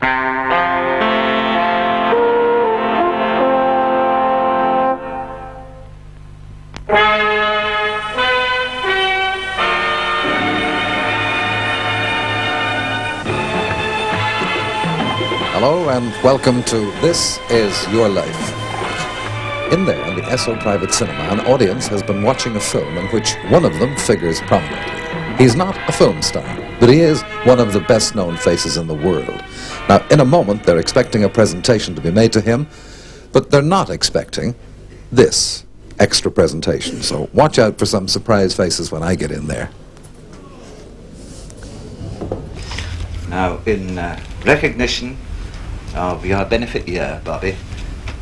Hello and welcome to This Is Your Life. In there, in the Esso Private Cinema, an audience has been watching a film in which one of them figures prominently. He's not a film star, but he is one of the best-known faces in the world. Now, in a moment, they're expecting a presentation to be made to him, but they're not expecting this extra presentation. So watch out for some surprise faces when I get in there. Now, in recognition of your benefit year, Bobby,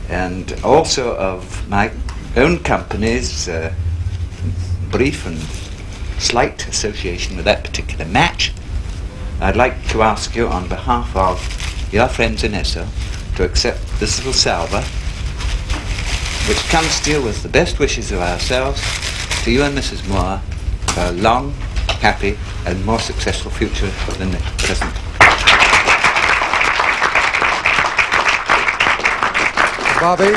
and also of my own company's brief and slight association with that particular match, I'd like to ask you on behalf of your friends in Esso to accept this little salver, which comes to you with the best wishes of ourselves to you and Mrs. Moore for a long, happy and more successful future than the present. Bobby,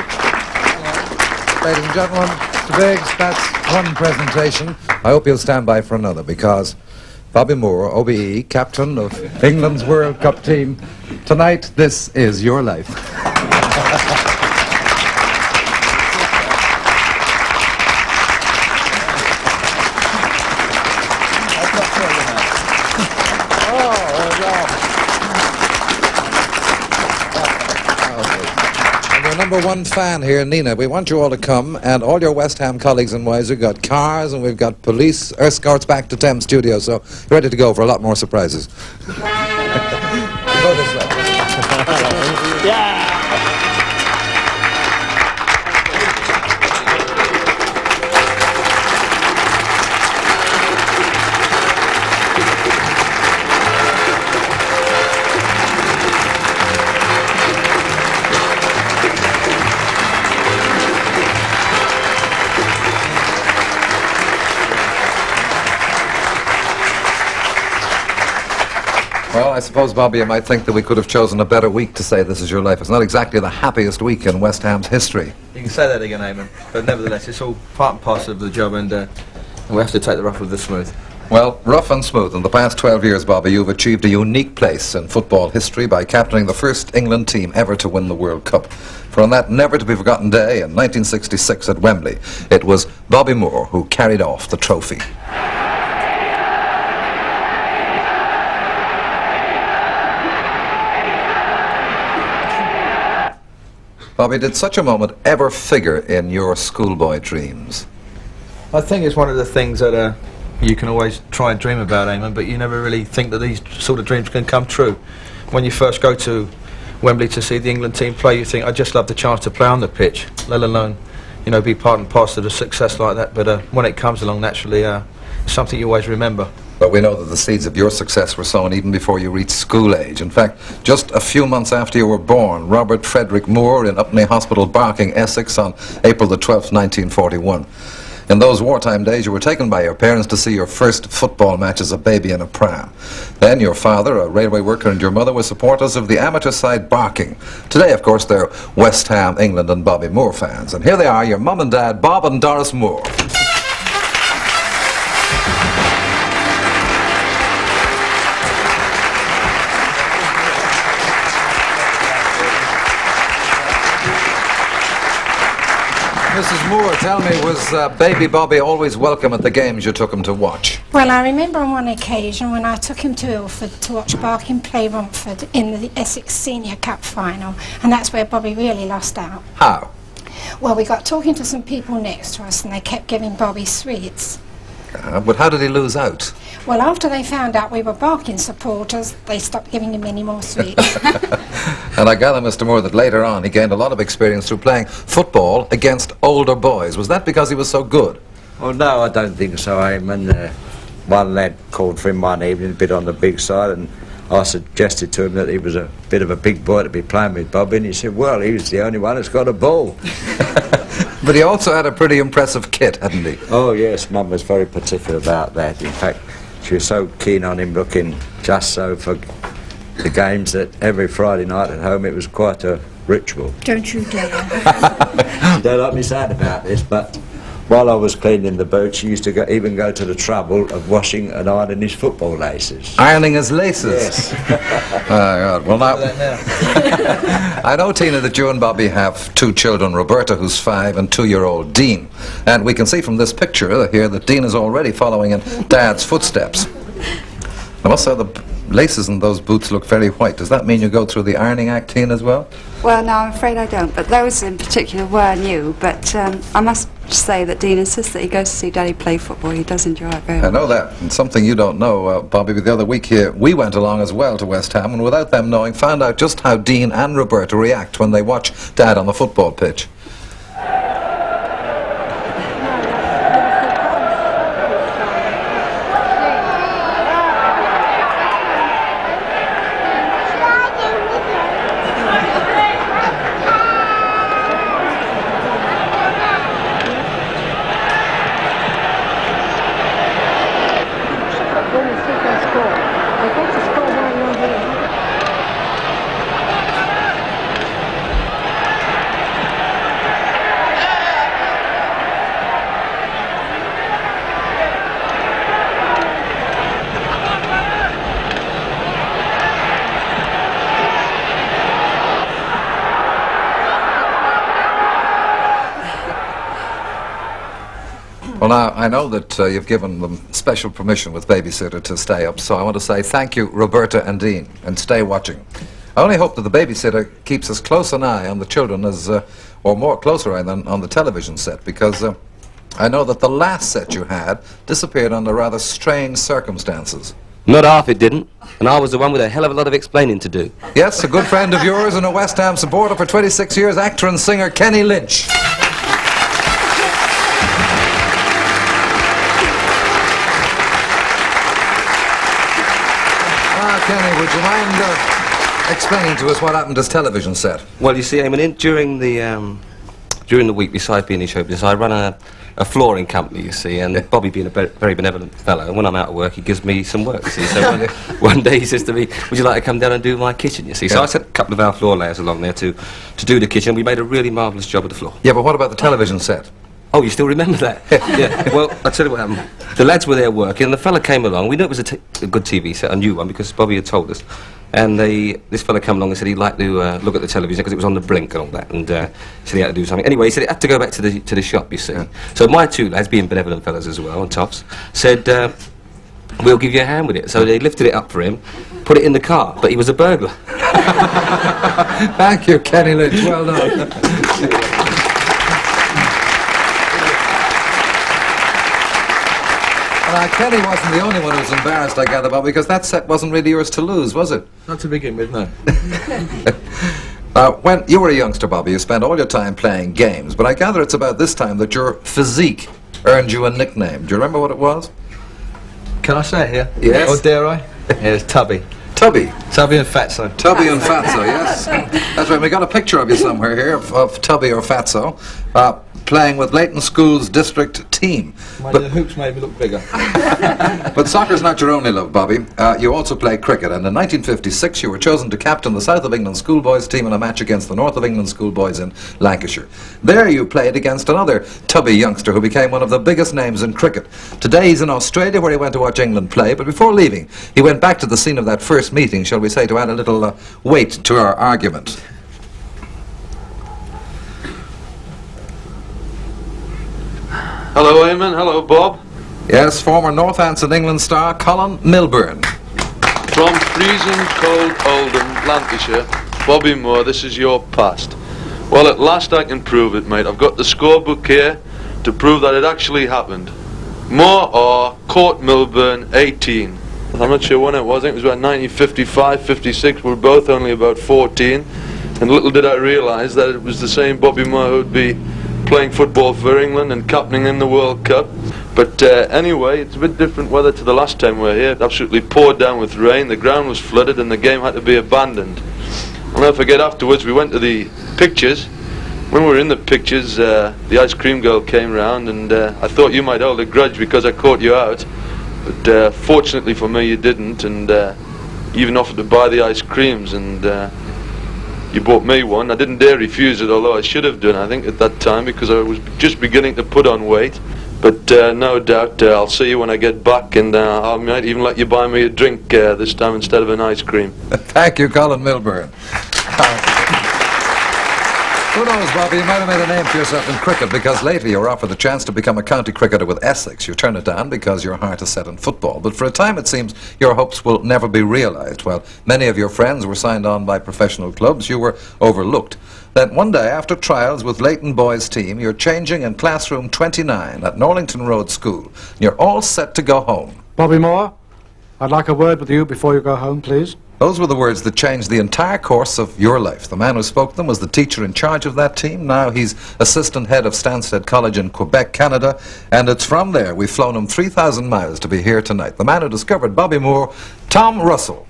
ladies and gentlemen, Mr. Biggs, that's one presentation. I hope you'll stand by for another, because Bobby Moore, OBE, captain of England's World Cup team, tonight, this is your life. Number one fan here, Nina. We want you all to come, and all your West Ham colleagues and wives. We've got cars and we've got police escorts back to Thames Studio, so you're ready to go for a lot more surprises. Go this way. Yeah. Well, I suppose, Bobby, you might think that we could have chosen a better week to say This Is Your Life. It's not exactly the happiest week in West Ham's history. You can say that again, Eamon, but nevertheless, it's all part and parcel of the job, and we have to take the rough with the smooth. Well, rough and smooth. In the past 12 years, Bobby, you've achieved a unique place in football history by captaining the first England team ever to win the World Cup. For on that never-to-be-forgotten day in 1966 at Wembley, it was Bobby Moore who carried off the trophy. Bobby, did such a moment ever figure in your schoolboy dreams? I think it's one of the things that you can always try and dream about, Eamon, but you never really think that these sort of dreams can come true. When you first go to Wembley to see the England team play, you think, I'd just love the chance to play on the pitch, let alone, you know, be part and parcel of a success like that. But when it comes along naturally, it's something you always remember. But we know that the seeds of your success were sown even before you reached school age. In fact, just a few months after you were born, Robert Frederick Moore in Upney Hospital, Barking, Essex, on April the 12th, 1941. In those wartime days, you were taken by your parents to see your first football match as a baby in a pram. Then your father, a railway worker, and your mother were supporters of the amateur side Barking. Today, of course, they're West Ham, England, and Bobby Moore fans. And here they are, your mum and dad, Bob and Doris Moore. Mrs. Moore, tell me, was baby Bobby always welcome at the games you took him to watch? Well, I remember on one occasion when I took him to Ilford to watch Barking play Romford in the Essex Senior Cup final, and that's where Bobby really lost out. How? Well, we got talking to some people next to us and they kept giving Bobby sweets. But how did he lose out? Well, after they found out we were Barking supporters, they stopped giving him any more sweets. And I gather, Mr. Moore, that later on he gained a lot of experience through playing football against older boys. Was that because he was so good? Well, no, I don't think so, Eamon. One lad called for him one evening, a bit on the big side, and I suggested to him that he was a bit of a big boy to be playing with Bobby, and he said, well, he was the only one that's got a ball. But he also had a pretty impressive kit, hadn't he? Oh, yes, Mum was very particular about that. In fact, she was so keen on him looking just so the games that every Friday night at home it was quite a ritual. Don't you dare. You don't like me saying about this, but while I was cleaning the boots, she used to even go to the trouble of washing and ironing his football laces. Ironing his laces. Oh, God. Well, now, I know, Tina, that you and Bobby have two children, Roberta, who's 5, and 2-year-old Dean. And we can see from this picture here that Dean is already following in Dad's footsteps. I must say the laces in those boots look very white. Does that mean you go through the ironing act, Tina, as well? Well, no, I'm afraid I don't, but those in particular were new. But I must say that Dean insists that he goes to see Daddy play football. He does enjoy it very I much. know that. And something you don't know, Bobby, but the other week here, we went along as well to West Ham, and without them knowing, found out just how Dean and Roberta react when they watch Dad on the football pitch. Well, now, I know that you've given them special permission with babysitter to stay up, so I want to say thank you, Roberta and Dean, and stay watching. I only hope that the babysitter keeps as close an eye on the children as, or more closer eye than on the television set, because I know that the last set you had disappeared under rather strange circumstances. Not half it didn't, and I was the one with a hell of a lot of explaining to do. Yes, a good friend of yours and a West Ham supporter for 26 years, actor and singer Kenny Lynch. Kenny, would you mind explaining to us what happened to this television set? Well, you see, Eamon, during the week, besides being in show business, I run a flooring company, you see, and Bobby being a very benevolent fellow, and when I'm out of work, he gives me some work, you see. So one day he says to me, would you like to come down and do my kitchen, you see? So I sent a couple of our floor layers along there to do the kitchen. We made a really marvellous job of the floor. Yeah, but what about the television set? Oh, you still remember that? Yeah. Well, I'll tell you what happened. The lads were there working, and the fella came along. We knew it was a good TV set, a new one, because Bobby had told us. And this fella came along and said he'd like to look at the television because it was on the brink and all that, and said he had to do something. Anyway, he said he had to go back to the shop, you see. Yeah. So my two lads, being benevolent fellas as well, and tops, said, we'll give you a hand with it. So they lifted it up for him, put it in the car, but he was a burglar. Thank you, Kenny Lynch. Well done. Kenny wasn't the only one who was embarrassed, I gather, Bob, because that set wasn't really yours to lose, was it? Not to begin with, no. When you were a youngster, Bobby, you spent all your time playing games, but I gather it's about this time that your physique earned you a nickname. Do you remember what it was? Can I say it here? Yes. Or dare I? Yeah, it's Tubby. Tubby. Tubby and Fatso. Tubby and Fatso, yes. That's right, we got a picture of you somewhere here of Tubby or Fatso playing with Leighton School's district team. The hoops made me look bigger. But soccer's not your only love, Bobby. You also play cricket, and in 1956 you were chosen to captain the South of England schoolboys team in a match against the North of England schoolboys in Lancashire. There you played against another tubby youngster who became one of the biggest names in cricket. Today he's in Australia, where he went to watch England play, but before leaving he went back to the scene of that first meeting, shall we say, to add a little weight to our argument. Hello, Eamon. Hello, Bob. Yes, former Northampton England star Colin Milburn. From freezing cold Oldham, Lancashire, Bobby Moore, this is your past. Well, at last I can prove it, mate. I've got the scorebook here to prove that it actually happened. Moore or Court Milburn, 18. I'm not sure when it was. I think it was about 1955, 56. We were both only about 14. And little did I realise that it was the same Bobby Moore who would be playing football for England and captaining in the World Cup. But anyway, it's a bit different weather to the last time we were here. It absolutely poured down with rain, the ground was flooded and the game had to be abandoned. I'll never forget, afterwards we went to the pictures. When we were in the pictures, the ice cream girl came round, and I thought you might hold a grudge because I caught you out. But fortunately for me you didn't, and even offered to buy the ice creams, and you bought me one. I didn't dare refuse it, although I should have done, I think, at that time, because I was just beginning to put on weight. But no doubt I'll see you when I get back, and I might even let you buy me a drink this time instead of an ice cream. Thank you, Colin Milburn. Who knows, Bobby, you might have made a name for yourself in cricket, because later you were offered the chance to become a county cricketer with Essex. You turned it down because your heart is set on football. But for a time it seems your hopes will never be realised. While many of your friends were signed on by professional clubs, you were overlooked. Then one day, after trials with Leighton Boys' team, you're changing in classroom 29 at Norlington Road School. You're all set to go home. Bobby Moore, I'd like a word with you before you go home, please. Those were the words that changed the entire course of your life. The man who spoke them was the teacher in charge of that team. Now he's assistant head of Stansted College in Quebec, Canada, and it's from there we've flown him 3,000 miles to be here tonight. The man who discovered Bobby Moore, Tom Russell.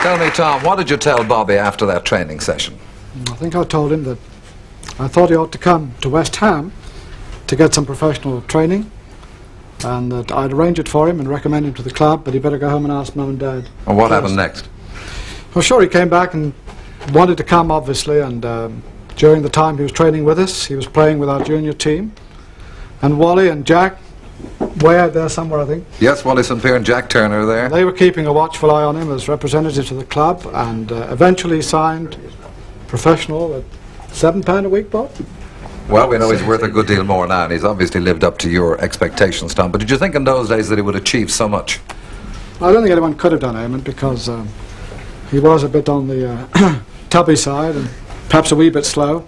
Tell me, Tom, what did you tell Bobby after that training session? I think I told him that I thought he ought to come to West Ham to get some professional training, and that I'd arrange it for him and recommend him to the club, but he better go home and ask Mum and Dad. And what happened next? Well, sure, he came back and wanted to come, obviously, and during the time he was training with us, he was playing with our junior team, and Wally and Jack, way out there somewhere, I think. Yes, Wally St. Pierre and Jack Turner there. They were keeping a watchful eye on him as representatives of the club, and eventually signed professional at £7 a week, Bob. Well, we know he's worth a good deal more now, and he's obviously lived up to your expectations, Tom. But did you think in those days that he would achieve so much? I don't think anyone could have done Eamon, because he was a bit on the tubby side and perhaps a wee bit slow.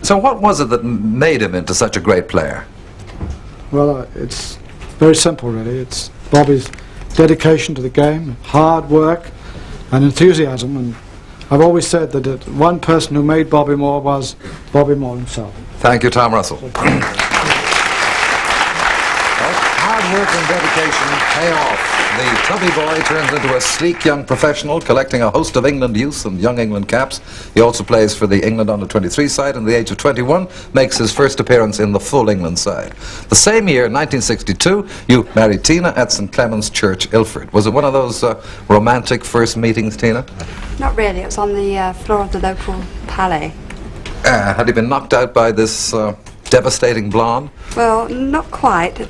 So what was it that made him into such a great player? Well, it's very simple, really. It's Bobby's dedication to the game, hard work and enthusiasm, and I've always said that one person who made Bobby Moore was Bobby Moore himself. Thank you, Tom Russell. Hard work and dedication pay off. The tubby boy turns into a sleek young professional, collecting a host of England youth and young England caps. He also plays for the England under-23 side, and at the age of 21 makes his first appearance in the full England side. The same year, 1962, you married Tina at St Clement's Church, Ilford. Was it one of those romantic first meetings, Tina? Not really. It was on the floor of the local palais. Had he been knocked out by this devastating blonde? Well, not quite.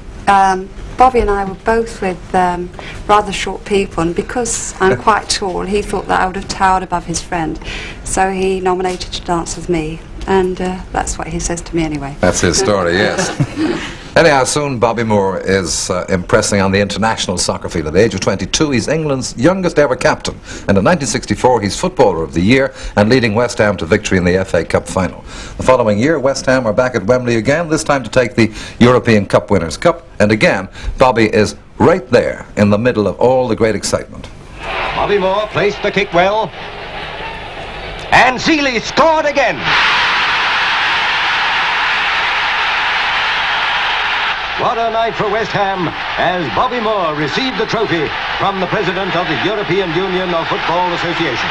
Bobby and I were both with rather short people, and because I'm quite tall, he thought that I would have towered above his friend. So he nominated to dance with me, and that's what he says to me anyway. That's his story, yes. Anyhow, soon Bobby Moore is impressing on the international soccer field. At the age of 22, he's England's youngest ever captain. And in 1964, he's Footballer of the Year and leading West Ham to victory in the FA Cup final. The following year, West Ham are back at Wembley again, this time to take the European Cup Winners' Cup. And again, Bobby is right there in the middle of all the great excitement. Bobby Moore placed the kick well. And Seeley scored again. What a night for West Ham as Bobby Moore received the trophy from the President of the European Union of Football Association.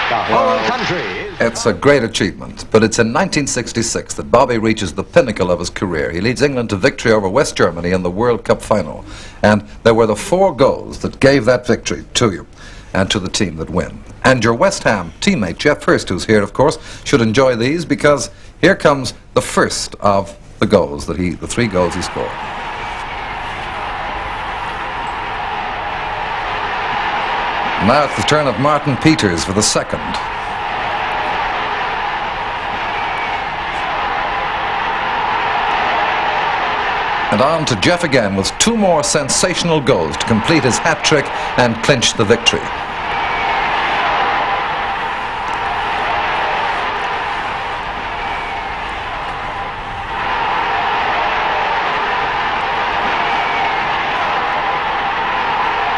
The whole country is... It's a great achievement, but it's in 1966 that Bobby reaches the pinnacle of his career. He leads England to victory over West Germany in the World Cup final. And there were the 4 goals that gave that victory to you and to the team that win. And your West Ham teammate, Geoff Hurst, who's here, of course, should enjoy these, because here comes the first of the goals that the 3 goals he scored. Now it's the turn of Martin Peters for the second. And on to Geoff again with 2 more sensational goals to complete his hat-trick and clinch the victory.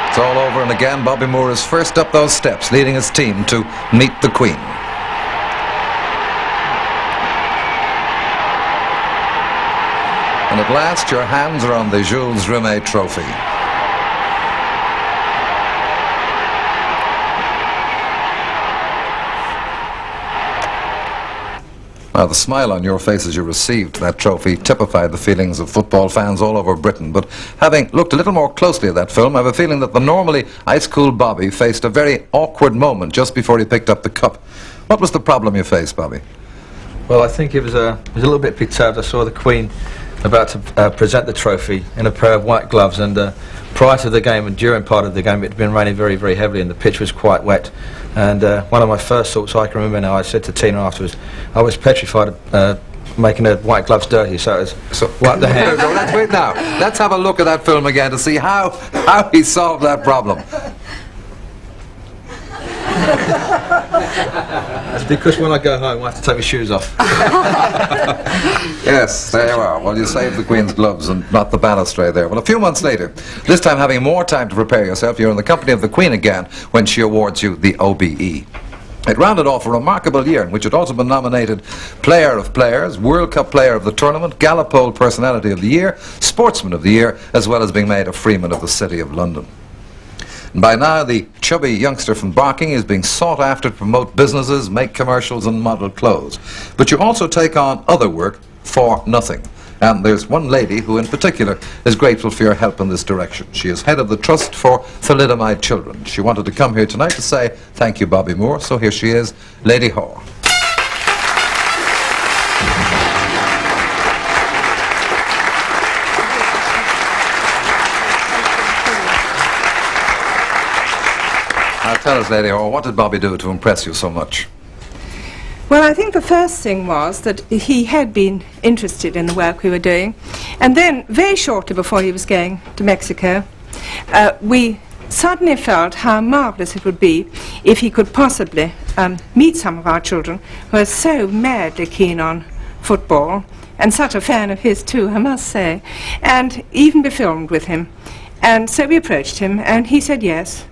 It's all over, and again Bobby Moore is first up those steps, leading his team to meet the Queen. And at last your hands are on the Jules Rimet trophy. The smile on your face as you received that trophy typified the feelings of football fans all over Britain. But having looked a little more closely at that film, I have a feeling that the normally ice-cool Bobby faced a very awkward moment just before he picked up the cup. What was the problem you faced, Bobby? Well, I think it was a little bit perturbed. I saw the Queen about to present the trophy in a pair of white gloves, and prior to the game and during part of the game it had been raining very, very heavily and the pitch was quite wet. And one of my first thoughts, I can remember now, I said to Tina afterwards, I was petrified of making her white gloves dirty, so it was wipe the hand. No, let's wait now. Let's have a look at that film again to see how he solved that problem. That's because when I go home I have to take my shoes off. Yes, there you are. Well, you saved the Queen's gloves and not the balustrade there. Well, a few months later, this time having more time to prepare yourself, you're in the company of the Queen again when she awards you the OBE. It rounded off a remarkable year in which it also been nominated Player of Players, World Cup Player of the Tournament, Gallopole Personality of the Year, Sportsman of the Year, as well as being made a Freeman of the City of London. And by now, the chubby youngster from Barking is being sought after to promote businesses, make commercials and model clothes. But you also take on other work for nothing. And there's one lady who in particular is grateful for your help in this direction. She is head of the Trust for Thalidomide Children. She wanted to come here tonight to say thank you, Bobby Moore. So here she is, Lady Haw. Now tell us, Lady Haw, what did Bobby do to impress you so much? Well, I think the first thing was that he had been interested in the work we were doing, and then very shortly before he was going to Mexico, we suddenly felt how marvellous it would be if he could possibly meet some of our children who are so madly keen on football, and such a fan of his too, I must say, and even be filmed with him. And so we approached him, and he said yes.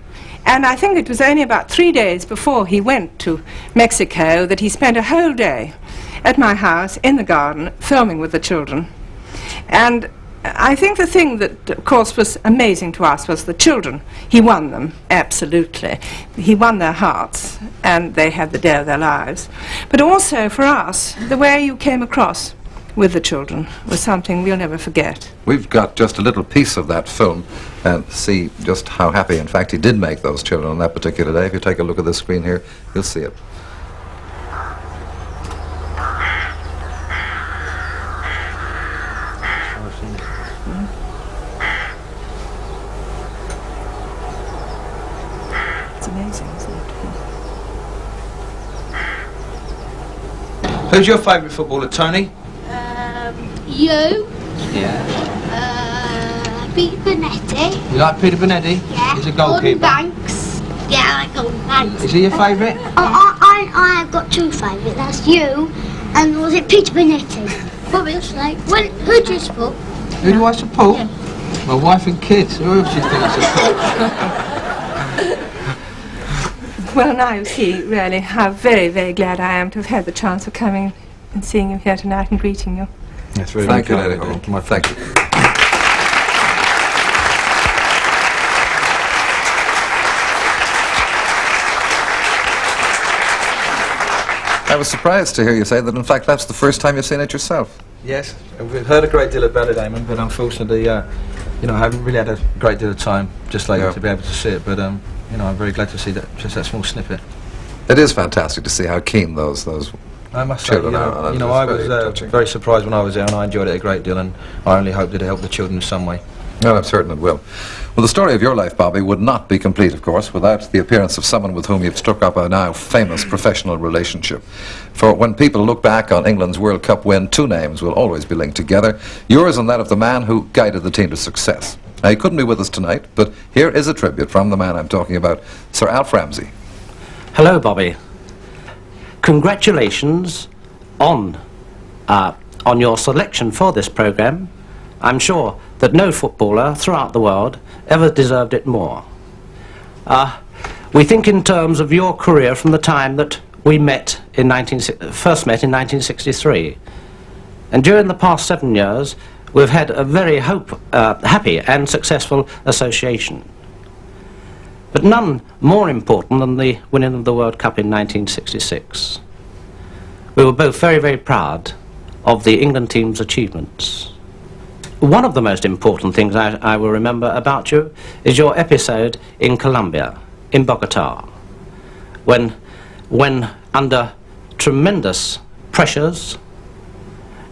And I think it was only about 3 days before he went to Mexico that he spent a whole day at my house in the garden filming with the children. And I think the thing that, of course, was amazing to us was the children. He won them, absolutely. He won their hearts, and they had the day of their lives. But also for us, the way you came across with the children was something we'll never forget. We've got just a little piece of that film and see just how happy, in fact, he did make those children on that particular day. If you take a look at this screen here, you'll see it. It's amazing, isn't it? Who's your favourite footballer, Tony? You. Yeah. Peter Bonetti. You like Peter Bonetti? Yeah. He's a goalkeeper. Gordon Banks. Yeah, I like Gordon Banks. Is he your favourite? I have got two favourites. That's you, and was it Peter Bonetti? What else like? Who do you support? Who do I support? Yeah. My wife and kids. Who else do you think I support? Well, now you see, really, how very, very glad I am to have had the chance of coming and seeing you here tonight and greeting you. That's very Thank you, kind Lady of you. Haw. My thank you. I was surprised to hear you say that, in fact, that's the first time you've seen it yourself. Yes, we've heard a great deal about it, Eamon, but unfortunately, you know, I haven't really had a great deal of time just lately to be able to see it. But you know, I'm very glad to see that just that small snippet. It is fantastic to see how keen those I must say, children are. I was very surprised when I was there, and I enjoyed it a great deal, and I only hope that it helped the children in some way. No, I'm certain it will. Well, the story of your life, Bobby, would not be complete, of course, without the appearance of someone with whom you've struck up a now famous professional relationship. For when people look back on England's World Cup win, two names will always be linked together, yours and that of the man who guided the team to success. Now, he couldn't be with us tonight, but here is a tribute from the man I'm talking about, Sir Alf Ramsey. Hello, Bobby. Congratulations on your selection for this programme. I'm sure that no footballer throughout the world ever deserved it more. We think in terms of your career from the time that we first met in 1963. And during the past 7 years, we've had a very happy and successful association. But none more important than the winning of the World Cup in 1966. we were both very, very proud of the England team's achievements. One of the most important things I will remember about you is your episode in Colombia, in Bogota, when under tremendous pressures,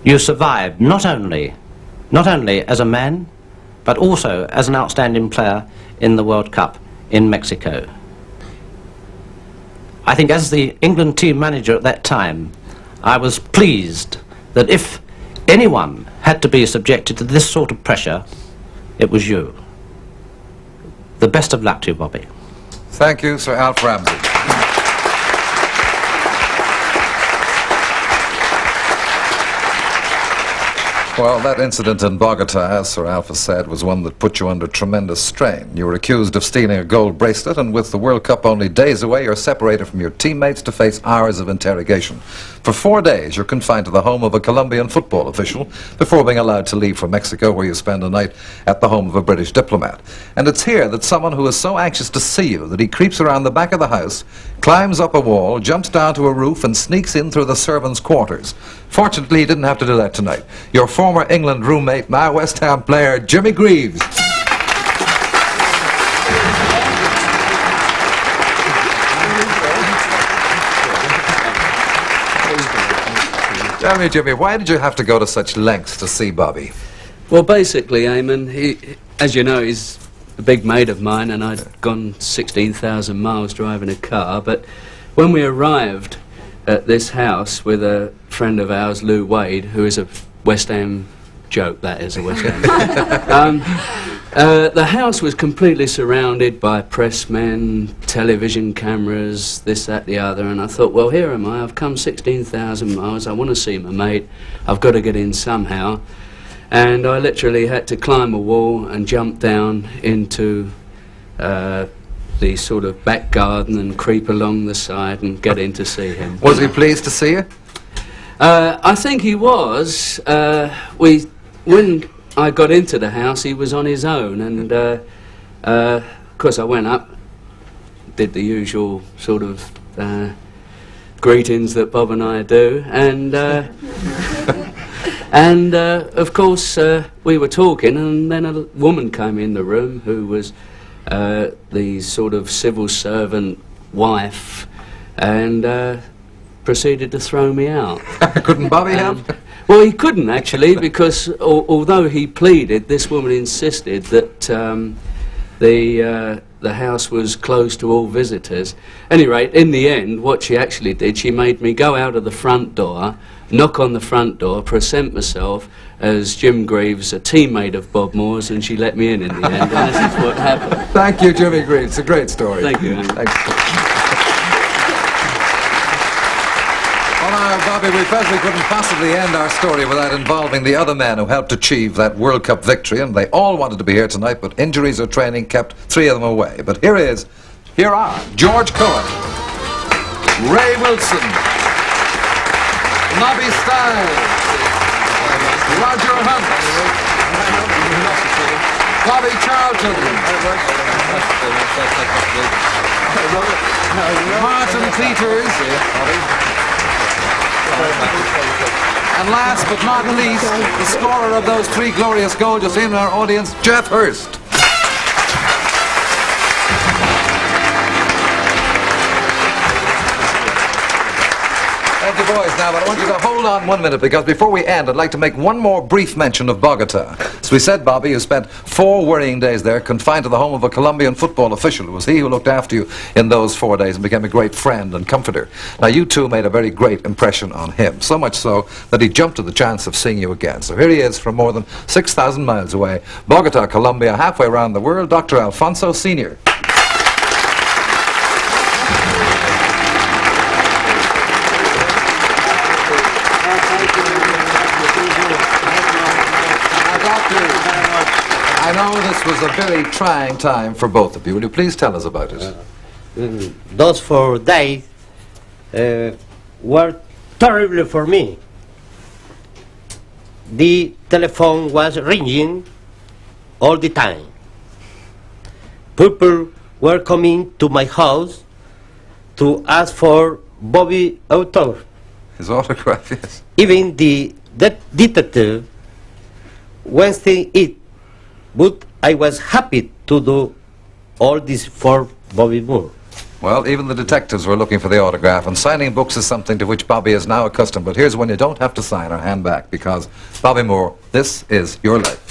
you survived not only as a man, but also as an outstanding player in the World Cup in Mexico. I think as the England team manager at that time, I was pleased that if anyone had to be subjected to this sort of pressure, it was you. The best of luck to you, Bobby. Thank you, Sir Alf Ramsey. Well, that incident in Bogota, as Sir Alf has said, was one that put you under tremendous strain. You were accused of stealing a gold bracelet, and with the World Cup only days away, you're separated from your teammates to face hours of interrogation. For 4 days, you're confined to the home of a Colombian football official before being allowed to leave for Mexico, where you spend a night at the home of a British diplomat. And it's here that someone who is so anxious to see you that he creeps around the back of the house, climbs up a wall, jumps down to a roof, and sneaks in through the servants' quarters. Fortunately, he didn't have to do that tonight. Your former England roommate, now West Ham player, Jimmy Greaves. Tell me, Jimmy, why did you have to go to such lengths to see Bobby? Well, basically, Eamon, as you know, he's a big mate of mine, and I'd gone 16,000 miles driving a car, but when we arrived at this house with a friend of ours, Lou Wade, who is a West Ham joke, that is a West Ham. The house was completely surrounded by pressmen, television cameras, this, that, the other, and I thought, well, here am I, I've come 16,000 miles, I want to see my mate, I've got to get in somehow. And I literally had to climb a wall and jump down into the sort of back garden and creep along the side and get in to see him. Was he pleased to see you? I think he was. When I got into the house, he was on his own, and of course I went up, did the usual sort of greetings that Bob and I do, and of course we were talking, and then a woman came in the room who was the sort of civil servant wife, and proceeded to throw me out. Couldn't Bobby help? Well, he couldn't actually, because although he pleaded, this woman insisted that the house was closed to all visitors. At any rate, in the end, what she actually did, she made me go out of the front door, knock on the front door, present myself as Jim Greaves, a teammate of Bob Moore's, and she let me in the end, and this is what happened. Thank you, Jimmy Greaves. It's a great story. Thank you. Thanks. Well, now, Bobby, we felt we couldn't possibly end our story without involving the other men who helped achieve that World Cup victory, and they all wanted to be here tonight, but injuries or training kept 3 of them away. But here are George Cohen, Ray Wilson, Nobby Stiles, Roger Hunt, Bobby Charlton, Martin Peters, and last but not least, the scorer of those 3 glorious goals you've seen in our audience, Jeff Hurst. Thank you, boys. Now, but I want you to hold on 1 minute, because before we end, I'd like to make one more brief mention of Bogota. As we said, Bobby, you spent 4 worrying days there, confined to the home of a Colombian football official. It was he who looked after you in those 4 days and became a great friend and comforter. Now, you two made a very great impression on him, so much so that he jumped at the chance of seeing you again. So here he is from more than 6,000 miles away, Bogota, Colombia, halfway around the world, Dr. Alfonso Sr. I know this was a very trying time for both of you. Will you please tell us about it? Those 4 days were terrible for me. The telephone was ringing all the time. People were coming to my house to ask for Bobby author. His autograph, yes. Even that detective wasn't it, but I was happy to do all this for Bobby Moore. Well, even the detectives were looking for the autograph, and signing books is something to which Bobby is now accustomed. But here's when you don't have to sign or hand back, because, Bobby Moore, this is your life.